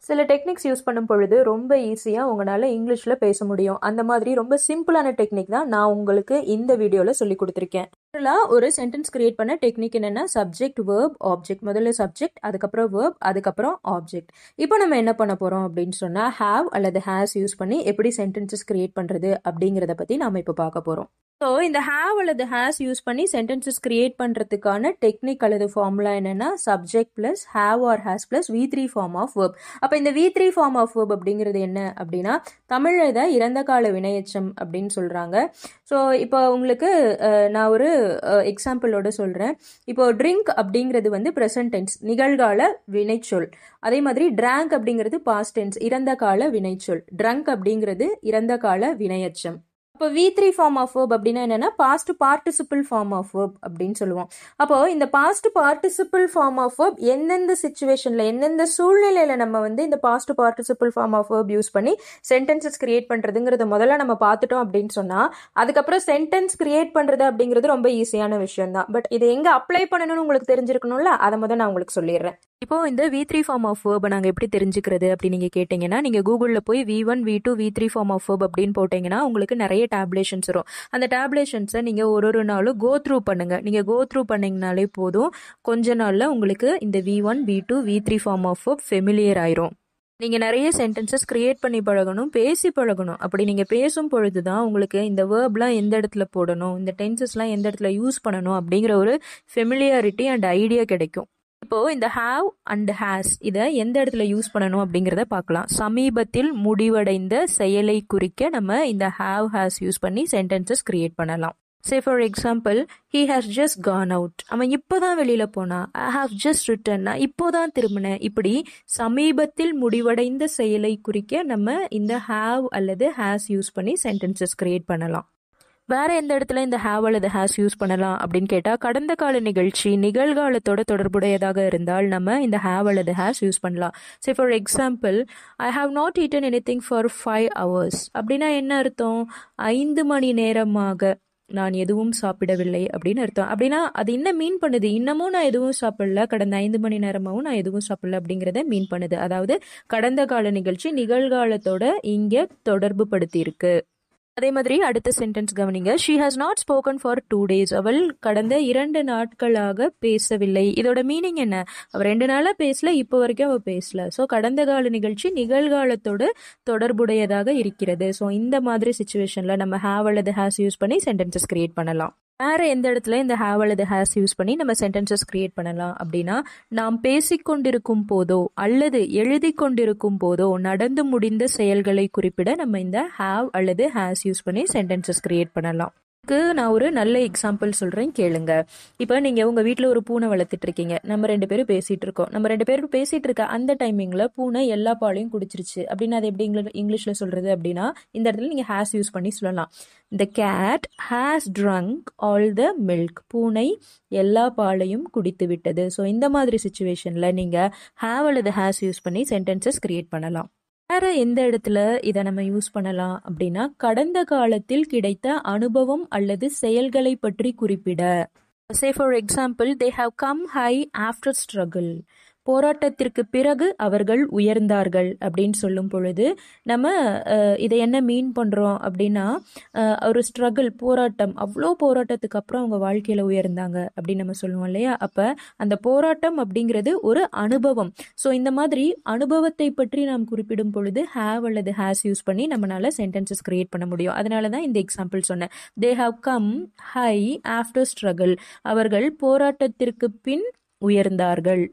சில techniques use பண்ணும் பொழுது ரொம்ப ஈஸியாக உங்களால் இங்கிலீஷில் பேச முடியும். அந்த மாதிரி ரொம்ப சிம்பிளான டெக்னிக் தான் நான் உங்களுக்கு இந்த வீடியோவில் சொல்லி கொடுத்துருக்கேன். ஒரு சென்டென்ஸ் கிரியேட் பண்ண டெக்னிக் என்னன்னா சப்ஜெக்ட் வேர்ப் ஆப்ஜெக்ட். முதல்ல சப்ஜெக்ட், அதுக்கப்புறம் வேர்ப், அதுக்கப்புறம் ஆப்ஜெக்ட். இப்போ நம்ம என்ன பண்ண போறோம் அப்படின்னு சொன்னா ஹாவ் அல்லது ஹேஸ் யூஸ் பண்ணி எப்படி சென்டென்சஸ் கிரியேட் பண்றது அப்படிங்கிறத பத்தி நாம இப்போ பார்க்க போறோம். ஸோ இந்த ஹாவ் அல்லது ஹேஸ் யூஸ் பண்ணி சென்டென்சஸ் கிரியேட் பண்ணுறதுக்கான டெக்னிக் அல்லது ஃபார்முலா என்னென்னா subject plus have or has plus V3 form of verb. அப்போ இந்த V3 ஃபார்ம் ஆஃப் வேர்ப் அப்படிங்கிறது என்ன அப்படின்னா தமிழில் இதை இறந்த கால வினையெச்சம் அப்படின்னு சொல்கிறாங்க. ஸோ இப்போ உங்களுக்கு நான் ஒரு எக்ஸாம்பிளோட சொல்கிறேன். இப்போ ட்ரிங்க் அப்படிங்கிறது வந்து ப்ரெசன்ட் டென்ஸ் நிகழ்கால வினைச்சொல். அதே மாதிரி ட்ராங்க் அப்படிங்கிறது பாஸ்ட் டென்ஸ் இறந்த கால வினைச்சொல். ட்ரங்க் அப்படிங்கிறது இறந்த கால வினையெச்சம். அப்போ V3 ஃபார்ம் ஆஃப் வேர்ப் அப்படின்னா என்னன்னா past participle form of verb அப்படின்னு சொல்லுவோம். அப்போ இந்த past participle form of verb எந்தெந்த சிச்சுவேஷன்ல எந்தெந்த சூழ்நிலையில நம்ம வந்து இந்த past participle form of verb use பண்ணி சென்டென்சஸ் கிரியேட் பண்றதுங்கிறத முதல்ல நம்ம பார்த்துட்டோம் அப்படின்னு சொன்னா அதுக்கப்புறம் சென்டென்ஸ் கிரியேட் பண்றது அப்படிங்கிறது ரொம்ப ஈஸியான விஷயம் தான். பட் இதை எங்க அப்ளை பண்ணணும்னு உங்களுக்கு தெரிஞ்சிருக்கணும்ல, அதை முதல்ல நான் உங்களுக்கு சொல்லிடுறேன். இப்போ இந்த V3 ஃபார்ம் ஆஃப் வேர்பை நாங்கள் எப்படி தெரிஞ்சுக்கிறது அப்படின்னு நீங்கள் கேட்டிங்கன்னா நீங்கள் கூகுளில் போய் V1 V2 V3 form of verb அப்படின்னு போட்டிங்கன்னா உங்களுக்கு நிறைய டேப்லேஷன்ஸ் வரும். அந்த டேப்லேஷன்ஸை நீங்கள் ஒரு நாளும் கோ த்ரூ பண்ணுங்கள். நீங்கள் கோ த்ரூ பண்ணிங்கனாலே போதும், கொஞ்ச நாளில் உங்களுக்கு இந்த V1 V2 V3 form of verb familiar ஆயிரும். நீங்கள் நிறைய சென்டென்சஸ் கிரியேட் பண்ணி பழகணும், பேசி பழகணும். அப்படி நீங்கள் பேசும் பொழுது தான் உங்களுக்கு இந்த வேர்ப்லாம் எந்த இடத்துல போடணும், இந்த டென்சஸ்லாம் எந்த இடத்துல யூஸ் பண்ணணும் அப்படிங்கிற ஒரு ஃபெமிலியாரிட்டி அண்ட் ஐடியா கிடைக்கும். இப்போ இந்த ஹாவ் அண்ட் ஹேஸ் இதை எந்த இடத்துல யூஸ் பண்ணணும் அப்படிங்கிறத பார்க்கலாம். சமீபத்தில் முடிவடைந்த செயலை குறிக்க நம்ம இந்த ஹாவ் ஹேஸ் யூஸ் பண்ணி சென்டென்சஸ் கிரியேட் பண்ணலாம். Say for example, he has just gone out. அவன் இப்போதான் வெளியில போனா. I have just returned. நான் இப்போதான் திரும்பினேன். இப்படி சமீபத்தில் முடிவடைந்த செயலை குறிக்க நம்ம இந்த have அல்லது has யூஸ் பண்ணி சென்டென்சஸ் கிரியேட் பண்ணலாம். வேற எந்த இடத்துல இந்த ஹாவ் அல்லது ஹேஸ் யூஸ் பண்ணலாம் அப்படின்னு கேட்டால் கடந்த கால நிகழ்ச்சி நிகழ்காலத்தோட தொடர்புடையதாக இருந்தால் நம்ம இந்த ஹாவ் அல்லது ஹேஸ் யூஸ் பண்ணலாம். Say for example, I have not eaten anything for 5 hours. அப்படின்னா என்ன அர்த்தம்? 5 மணி நேரமாக நான் எதுவும் சாப்பிடவில்லை அப்படின்னு அர்த்தம். அப்படின்னா அது என்ன மீன் பண்ணுது? இன்னமும் நான் எதுவும் சாப்பிடல, கடந்த 5 மணி நேரமாகவும் நான் எதுவும் சாப்பிடல அப்படிங்கிறத மீன் பண்ணுது. அதாவது கடந்த கால நிகழ்ச்சி நிகழ்காலத்தோட இங்க தொடர்பு படுத்தி இருக்கு. அதே மாதிரி அடுத்த சென்டென்ஸ் கவனிங்க. She has not spoken for 2 days. அவள் கடந்த 2 நாட்களாக பேசவில்லை. இதோட மீனிங் என்ன? அவள் 2 நாளா பேசல, இப்போ வரைக்கும் அவள் பேசல. ஸோ கடந்த கால நிகழ்ச்சி நிகழ்காலத்தோடு தொடர்புடையதாக இருக்கிறது. ஸோ இந்த மாதிரி சிச்சுவேஷன்ல நம்ம ஹாவ் அல்லது ஹேஸ் யூஸ் பண்ணி சென்டென்சஸ் கிரியேட் பண்ணலாம். வேற எந்த இடத்துல இந்த ஹாவ் அல்லது ஹேஸ் யூஸ் பண்ணி நம்ம சென்டென்சஸ் கிரியேட் பண்ணலாம் அப்படின்னா நாம் பேசிக்கொண்டிருக்கும் போதோ அல்லது எழுதி கொண்டிருக்கும் போதோ நடந்து முடிந்த செயல்களை குறிப்பிட நம்ம இந்த ஹாவ் அல்லது ஹேஸ் யூஸ் பண்ணி சென்டென்சஸ் கிரியேட் பண்ணலாம். நான் ஒரு நல்ல எக்ஸாம்பிள் சொல்கிறேன், கேளுங்க. இப்போ நீங்கள் உங்கள் வீட்டில் ஒரு பூனை வளர்த்துட்டு இருக்கீங்க. நம்ம 2 பேரும் பேசிகிட்டு இருக்கோம். நம்ம 2 பேரும் பேசிகிட்டு இருக்க அந்த டைமிங்கில் பூனை எல்லா பாலையும் குடிச்சிருச்சு அப்படின்னு அது எப்படி இங்கிலீஷில் சொல்கிறது அப்படின்னா இந்த இடத்துல நீங்கள் ஹேஸ் யூஸ் பண்ணி சொல்லலாம். The cat has drunk all the milk. பூனை எல்லா பாலையும் குடித்து விட்டது. ஸோ இந்த மாதிரி சிச்சுவேஷனில் நீங்கள் ஹாவ் அல்லது ஹேஸ் யூஸ் பண்ணி சென்டென்சஸ் கிரியேட் பண்ணலாம். வேற எந்த இடத்துல இதை நம்ம யூஸ் பண்ணலாம் அப்படின்னா கடந்த காலத்தில் கிடைத்த அனுபவம் அல்லது செயல்களை பற்றி குறிப்பிட. Say for example, they have come high after struggle. போராட்டத்திற்கு பிறகு அவர்கள் உயர்ந்தார்கள் அப்படின்னு சொல்லும் பொழுது நம்ம இதை என்ன மீன் பண்ணுறோம் அப்படின்னா ஒரு ஸ்ட்ரகிள், போராட்டம், அவ்வளோ போராட்டத்துக்கு அப்புறம் அவங்க வாழ்க்கையில் உயர்ந்தாங்க அப்படின்னு நம்ம சொல்லுவோம் இல்லையா? அப்போ அந்த போராட்டம் அப்படிங்கிறது ஒரு அனுபவம். ஸோ இந்த மாதிரி அனுபவத்தை பற்றி நாம் குறிப்பிடும் பொழுது ஹாவ் அல்லது ஹேஸ் யூஸ் பண்ணி நம்மளால சென்டென்சஸ் கிரியேட் பண்ண முடியும். அதனால தான் இந்த எக்ஸாம்பிள் சொன்னேன். They have come high after struggle. அவர்கள் போராட்டத்திற்கு பின் உயர்ந்தார்கள்.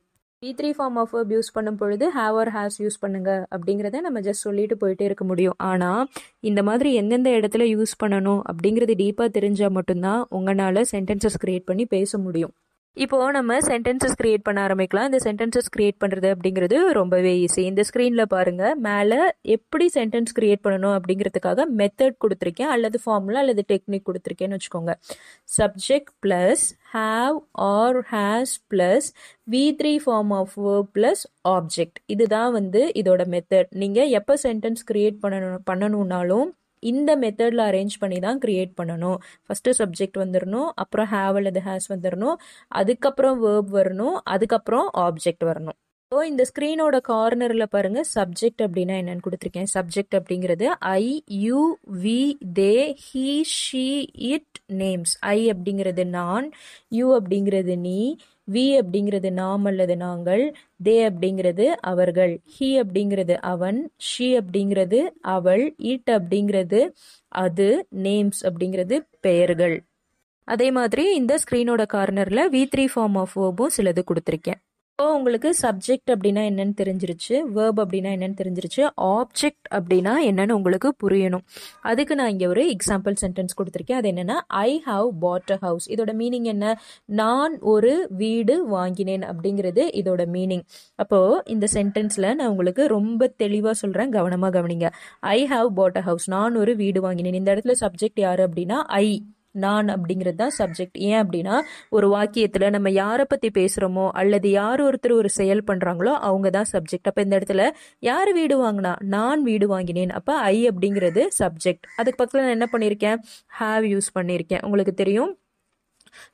V3 form of verb use பண்ணும் பொழுது ஹாவ் ஆர் ஹேஸ் யூஸ் பண்ணுங்க அப்படிங்கிறத நம்ம ஜஸ்ட் சொல்லிட்டு போயிட்டே இருக்க முடியும். ஆனால் இந்த மாதிரி எந்தெந்த இடத்துல யூஸ் பண்ணணும் அப்படிங்கிறது டீப்பாக தெரிஞ்சால் மட்டும்தான் உங்களால் சென்டென்சஸ் கிரியேட் பண்ணி பேச முடியும். இப்போ நம்ம சென்டென்சஸ் கிரியேட் பண்ண ஆரம்பிக்கலாம். இந்த சென்டென்சஸ் கிரியேட் பண்ணுறது அப்படிங்கிறது ரொம்பவே ஈஸி. இந்த ஸ்க்ரீனில் பாருங்கள், மேலே எப்படி சென்டென்ஸ் கிரியேட் பண்ணணும் அப்படிங்கிறதுக்காக மெத்தட் கொடுத்துருக்கேன் அல்லது ஃபார்முலா அல்லது டெக்னிக் கொடுத்துருக்கேன்னு வச்சுக்கோங்க. Subject plus have or has plus V3 form of verb plus object. இதுதான் வந்து இதோட மெத்தட். நீங்கள் எப்போ சென்டென்ஸ் கிரியேட் பண்ணணும்னாலும் இந்த மெத்தடில் அரேஞ்ச் பண்ணி தான் கிரியேட் பண்ணணும். ஃபஸ்ட்டு சப்ஜெக்ட் வந்துடணும், அப்புறம் ஹாவ் அல்லது ஹேஸ் வந்துடணும், அதுக்கப்புறம் வேர்ப் வரணும், அதுக்கப்புறம் ஆப்ஜெக்ட் வரணும். இப்போ இந்த ஸ்க்ரீனோட கார்னரில் பாருங்க சப்ஜெக்ட் அப்படின்னா என்னன்னு கொடுத்துருக்கேன். சப்ஜெக்ட் அப்படிங்கிறது I, you, we, they, he, she, it, names. I அப்படிங்கிறது நான், யூ அப்படிங்கிறது நீ, வி அப்படிங்கிறது நாம் அல்லது நாங்கள், தே அப்படிங்கிறது அவர்கள், ஹி அப்படிங்கிறது அவன், ஷி அப்படிங்கிறது அவள், இட் அப்படிங்கிறது அது, நேம்ஸ் அப்படிங்கிறது பெயர்கள். அதே மாதிரி இந்த ஸ்க்ரீனோட கார்னரில் V3 ஃபார்ம் ஆஃப் வேர்பும் சிலது கொடுத்துருக்கேன். இப்போ உங்களுக்கு சப்ஜெக்ட் அப்படின்னா என்னன்னு தெரிஞ்சிருச்சு, வேர்ப் அப்படின்னா என்னன்னு தெரிஞ்சிருச்சு, ஆப்ஜெக்ட் அப்படின்னா என்னன்னு உங்களுக்கு புரியணும். அதுக்கு நான் இங்கே ஒரு எக்ஸாம்பிள் சென்டென்ஸ் கொடுத்துருக்கேன். அது என்னன்னா, I have pot a house. இதோட மீனிங் என்ன? நான் ஒரு வீடு வாங்கினேன் அப்படிங்கிறது இதோட மீனிங். அப்போ இந்த சென்டென்ஸ்ல நான் உங்களுக்கு ரொம்ப தெளிவாக சொல்றேன், கவனமா கவனிங்க. I have pot a house, நான் ஒரு வீடு வாங்கினேன். இந்த இடத்துல சப்ஜெக்ட் யாரு அப்படின்னா ஐ, நான் அப்படிங்கிறது தான் சப்ஜெக்ட். ஏன் அப்படின்னா ஒரு வாக்கியத்துல நம்ம யாரை பத்தி பேசுறோமோ அல்லது யார் ஒருத்தர் ஒரு செயல் பண்றாங்களோ அவங்க தான் சப்ஜெக்ட். அப்ப இந்த இடத்துல யார் வீடு வாங்கினா? நான் வீடு வாங்கினேன். அப்ப ஐ அப்படிங்கிறது சப்ஜெக்ட். அதுக்கு பக்கத்துல நான் என்ன பண்ணியிருக்கேன்? ஹாவ் யூஸ் பண்ணியிருக்கேன். உங்களுக்கு தெரியும்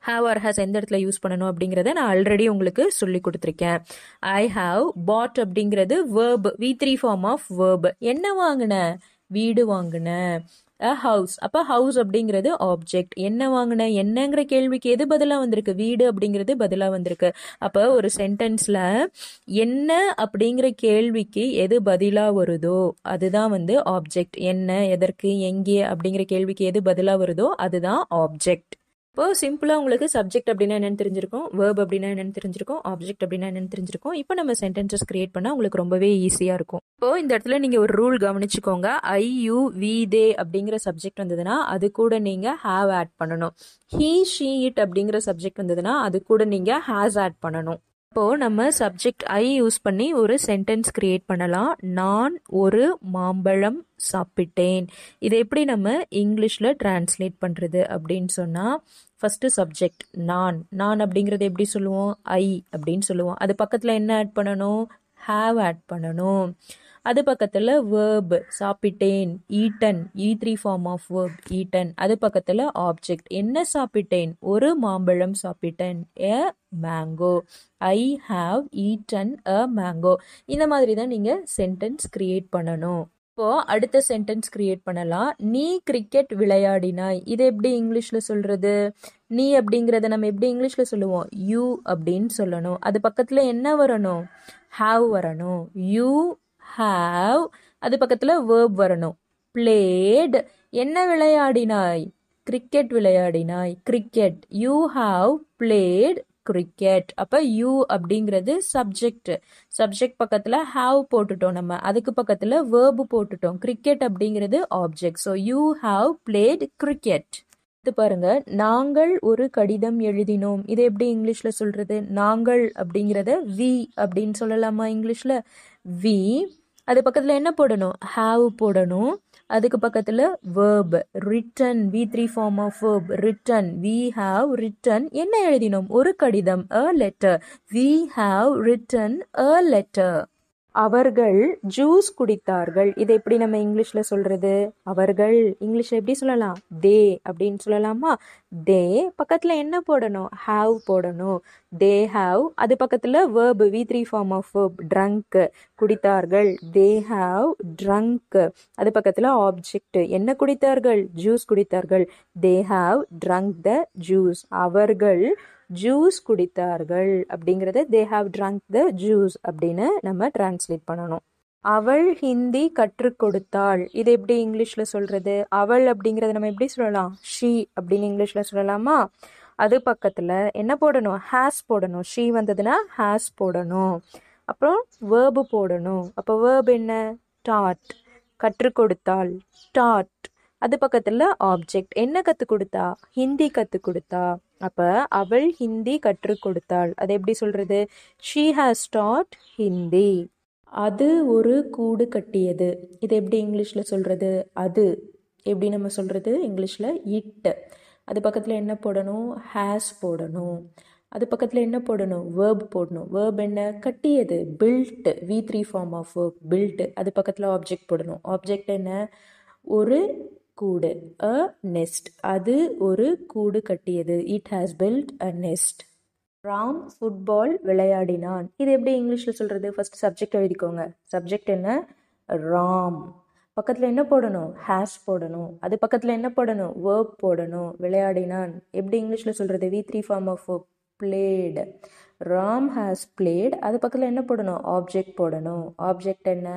ஹாவ் ஆர் ஹேஸ் எந்த இடத்துல யூஸ் பண்ணணும் அப்படிங்கிறத நான் ஆல்ரெடி உங்களுக்கு சொல்லி கொடுத்துருக்கேன். ஐ ஹாவ் பாட் அப்படிங்கிறது verb, V3 form of verb. என்ன வாங்கின? வீடு வாங்கின. a house. அப்ப ஹவுஸ் அப்படிங்கிறது ஆப்ஜெக்ட். என்ன வாங்கின? என்னங்கிற கேள்விக்கு எது பதிலா வந்திருக்கு? வீடு அப்படிங்கிறது பதிலா வந்திருக்கு. அப்ப ஒரு சென்டென்ஸ்ல என்ன அப்படிங்கிற கேள்விக்கு எது பதிலா வருதோ அதுதான் வந்து ஆப்ஜெக்ட். என்ன, எதற்கு, எங்கே அப்படிங்கிற கேள்விக்கு எது பதிலா வருதோ அதுதான் ஆப்ஜெக்ட். இப்போ சிம்பிளா உங்களுக்கு சப்ஜெக்ட் அப்படின்னா என்னன்னு தெரிஞ்சிருக்கும், வேர்ப் அப்படின்னா என்னன்னு தெரிஞ்சிருக்கும், ஆப்ஜெக்ட் அப்படின்னா என்னன்னு தெரிஞ்சிருக்கும். இப்போ நம்ம சென்டென்சஸ் கிரியேட் பண்ணா உங்களுக்கு ரொம்பவே ஈஸியா இருக்கும். இப்போ இந்த இடத்துல நீங்க ஒரு ரூல் கவனிச்சுக்கோங்க. ஐ, யூ, வி, தே அப்படிங்கிற சப்ஜெக்ட் வந்ததுன்னா அது கூட நீங்க ஹாவ் ஆட் பண்ணணும். ஹி, ஷி, இட் அப்படிங்கிற சப்ஜெக்ட் வந்ததுன்னா அது கூட நீங்க ஹாஸ் ஆட் பண்ணணும். இப்போ நம்ம சப்ஜெக்ட் ஐ யூஸ் பண்ணி ஒரு சென்டென்ஸ் கிரியேட் பண்ணலாம். நான் ஒரு மாம்பழம் சாப்பிட்டேன். இதை எப்படி நம்ம இங்கிலீஷ்ல டிரான்ஸ்லேட் பண்றது அப்படின்னு சொன்னா, ஃபர்ஸ்ட் சப்ஜெக்ட் நான் அப்படிங்கறது எப்படி சொல்லுவோம்? ஐ அப்படின்னு சொல்லுவோம். அது பக்கத்துல என்ன ஆட் பண்ணணும்? ஹாவ் ஆட் பண்ணணும். அது பக்கத்துல வேர்ப் சாப்பிட்டேன், eaten, E3 form of verb eaten. அது பக்கத்துல ஆப்ஜெக்ட் என்ன சாப்பிட்டேன்? ஒரு மாம்பழம் சாப்பிட்டேன், a mango. I have eaten a mango. இந்த மாதிரி தான் நீங்க சென்டென்ஸ் கிரியேட் பண்ணணும். இப்போ அடுத்த சென்டென்ஸ் கிரியேட் பண்ணலாம். நீ கிரிக்கெட் விளையாடினாய். இது எப்படி இங்கிலீஷ்ல சொல்றது? நீ அப்படிங்கறத நம்ம எப்படி இங்கிலீஷ்ல சொல்லுவோம்? யூ அப்படின்னு சொல்லணும். அது பக்கத்துல என்ன வரணும்? ஹாவ் வரணும். You have. அது பக்கத்துல வேர்ப் வரணும். பிளேட். என்ன விளையாடினாய்? கிரிக்கெட் விளையாடினாய். Cricket. You have played cricket. அப்ப யூ அப்படிங்கிறது சப்ஜெக்ட். சப்ஜெக்ட் பக்கத்துல ஹாவ் போட்டுட்டோம் நம்ம. அதுக்கு பக்கத்துல வேர்ப் போட்டுட்டோம். கிரிக்கெட் அப்படிங்கிறது object. So you have played cricket. இது பாருங்க, நாங்கள் ஒரு கடிதம் எழுதினோம். இது எப்படி இங்கிலீஷ்ல சொல்றது? நாங்கள் அப்படிங்கிறத வி அப்படின்னு சொல்லலாமா இங்கிலீஷ்ல? வி. அது பக்கத்துல என்ன போடணும்? ஹாவ் போடணும். அதுக்கு பக்கத்துல verb written, V3 form of verb written. We have written. என்ன எழுதினோம்? ஒரு கடிதம், a letter. We have written a letter. அவர்கள் ஜூஸ் குடித்தார்கள். இதை எப்படி நம்ம இங்கிலீஷ்ல சொல்றது? அவர்கள் இங்கிலீஷ்ல எப்படி சொல்லலாம்? தே அப்படின்னு சொல்லலாமா? தே பக்கத்துல என்ன போடணும்? ஹாவ் போடணும். They have. அது பக்கத்துல verb, V3 form of verb drunk. குடித்தார்கள். They have drunk. அது பக்கத்துல ஆப்ஜெக்ட். என்ன குடித்தார்கள்? ஜூஸ் குடித்தார்கள். They have drunk the juice. அவர்கள் ஜூஸ் குடித்தார்கள் அப்படிங்கறத they have drunk the juice அப்படின்னு நம்ம டிரான்ஸ்லேட் பண்ணணும். அவள் ஹிந்தி கற்றுக் கொடுத்தாள். இது எப்படி இங்கிலீஷ்ல சொல்றது? அவள் அப்படிங்கறத நம்ம எப்படி சொல்லலாம்? she அப்படின்னு இங்கிலீஷ்ல சொல்லலாமா? அது பக்கத்துல என்ன போடணும்? has போடணும். she வந்ததுன்னா has போடணும். அப்புறம் verb போடணும். அப்ப verb என்ன? taught. கற்றுக் கொடுத்தாள், taught. அது பக்கத்துல ஆப்ஜெக்ட். என்ன கத்து கொடுத்தா? ஹிந்தி கத்து கொடுத்தா. அப்ப அவள் ஹிந்தி கற்றுக் கொடுத்தாள். அது எப்படி சொல்றது? she has taught Hindi. அது ஒரு கூடு கட்டியது. இது எப்படி இங்கிலீஷ்ல சொல்றது? அது எப்படி நம்ம சொல்றது இங்கிலீஷ்ல? இட். அது பக்கத்துல என்ன போடணும்? ஹேஸ் போடணும். அது பக்கத்துல என்ன போடணும்? verb போடணும். verb என்ன? கட்டியது, built. V3 form of verb built. அது பக்கத்துல ஆப்ஜெக்ட் போடணும். ஆப்ஜெக்ட் என்ன? ஒரு கூடு, a nest. அது ஒரு கூடு கட்டியது. It has built a nest. Ram football விளையாடினான். இது எப்படி இங்கிலீஷில் சொல்கிறது? ஃபர்ஸ்ட் சப்ஜெக்ட் எழுதிக்கோங்க. சப்ஜெக்ட் என்ன? ராம். பக்கத்தில் என்ன போடணும்? ஹேஸ் போடணும். அது பக்கத்தில் என்ன போடணும்? வேர்ப் போடணும். விளையாடினான் எப்படி இங்கிலீஷில் சொல்கிறது? V3 form of played. Ram has played. அது பக்கத்தில் என்ன போடணும்? ஆப்ஜெக்ட் போடணும். ஆப்ஜெக்ட் என்ன?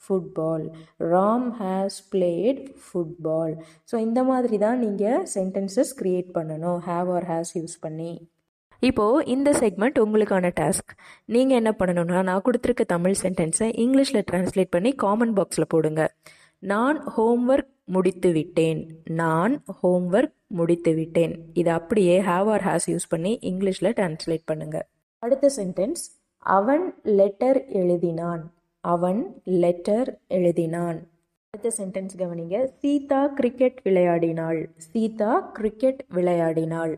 Football. Ram has played football. So இந்த மாதிரி தான் நீங்கள் சென்டென்சஸ் க்ரியேட் பண்ணணும் ஹேவ் ஆர் ஹேஸ் யூஸ் பண்ணி. இப்போது இந்த செக்மெண்ட் உங்களுக்கான டாஸ்க். நீங்கள் என்ன பண்ணணும்னா, நான் கொடுத்துருக்க தமிழ் சென்டென்ஸை இங்கிலீஷில் ட்ரான்ஸ்லேட் பண்ணி காமெண்ட் பாக்ஸில் போடுங்க. நான் ஹோம்ஒர்க் முடித்து விட்டேன். நான் ஹோம்ஒர்க் முடித்து விட்டேன். இதை அப்படியே ஹேவ் ஆர் ஹேஸ் யூஸ் பண்ணி இங்கிலீஷில் ட்ரான்ஸ்லேட் பண்ணுங்கள். அடுத்த சென்டென்ஸ், அவன் லெட்டர் எழுதினான். அவன் லெட்டர் எழுதினான். அடுத்த சென்டென்ஸ் கவனிங்க. சீதா கிரிக்கெட் விளையாடினாள். சீதா கிரிக்கெட் விளையாடினாள்.